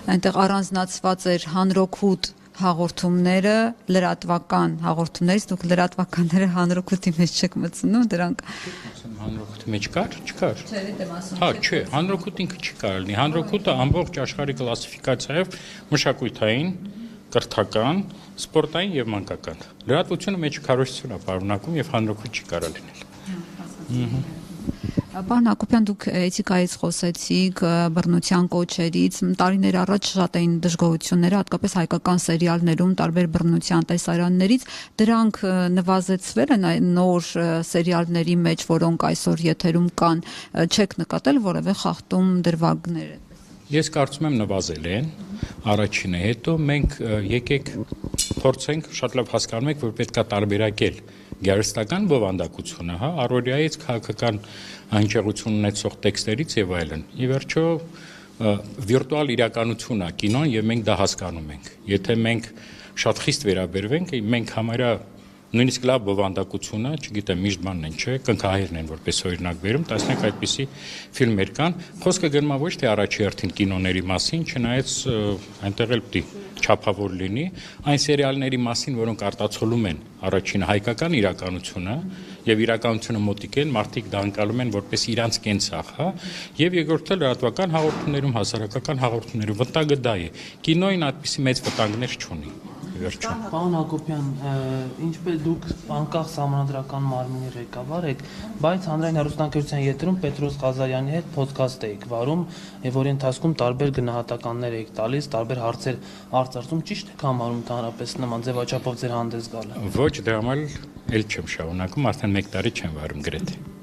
այնտեղ առանձնացված էր հանրօգուտ հաղորդումները, լրատվական հաղորդումներից, դուք լրատվականները հանրօգուտի մեջ չեք մտցնում, դրանք հանրօգուտի մեջ կար, չկար։ չէ, դեմ ասում Հա, չէ, հանրօգուտ ինքը չի կարելի։ Հանրօգուտը ամբողջ աշխարհի կլասիֆիկացիայով մշակութային, կրթական, սպորտային եւ մանկական։ Լրատվությունը մեջը քարոզություն է պարունակում եւ հանրօգուտ չի կարող լինել։ Պարոն Հակոբյան, դուք էթիկայից խոսեցիք, բռնության կոչերից, տարիներ առաջ շատ էին դժգոհությունները, հատկապես հայկական սերիալներում, տարբեր բռնության տեսարաններից, դրանք նվազեցվել են նոր սերիալների մեջ, որոնք այսօր եթերում կան, չեք նկատել որևէ խախտում դրվագներ։ Ես կարծում եմ նվազել են, առաջինը, հետո մենք եկեք փորձենք, շատ լավ հասկանում եք, որ պետք է տարբերակել գեղարվեստական բովանդակությունը, հա, առօրյայից քաղաքական հնչեղություն ունեցող տեքստերից եւ այլն։ Ի վերջո վիրտուալ իրականություն է կինոն եւ մենք դա հասկանում ենք։ Եթե մենք շատ խիստ վերաբերվենք, մենք համարյա նույնիսկ լավ բովանդակությունը, չգիտեմ, միշտ բանն են, չէ, կնքահայերն են որպես օրինակ վերում, տեսնենք այդպիսի ֆիլմեր կան։ Խոսքը գնում է ոչ թե առաջի հերթին կինոների մասին, չնայած այնտեղ էլ պիտի չափավոր լինի, այն սերիալների մասին, որոնք արտացոլում են առաջինը հայկական իրականությունը եւ իրականությունը մոտիկ են, մարդիկ դա անցալում են որպես իրանց կենցաղ, հա, եւ երկրորդը լրատվական հաղորդումներում, հասարակական հաղորդումներում վտանգը դա է։ Կինոին այդպիսի մեծ վտանգներ չունի։ Պարոն Հակոբյան, ինչպես դուք անկախ սահմանադրական մարմնի ղեկավար եք, բայց հանրային հեռուստաընկերության եթերում Պետրոս Ղազարյանի հետ փոդքասթ եք վարում եւ որի ընթացքում տարբեր գնահատականներ եք տալիս, տարբեր հարցեր արծարծում, ճիշտ եք համարում ընդհանրապես նման ձևաչափով ձեր հանդես գալը։ Ոչ, դրա համար էլ չեմ շարունակում, արդեն 1 տարի չեմ վարում գրեթե։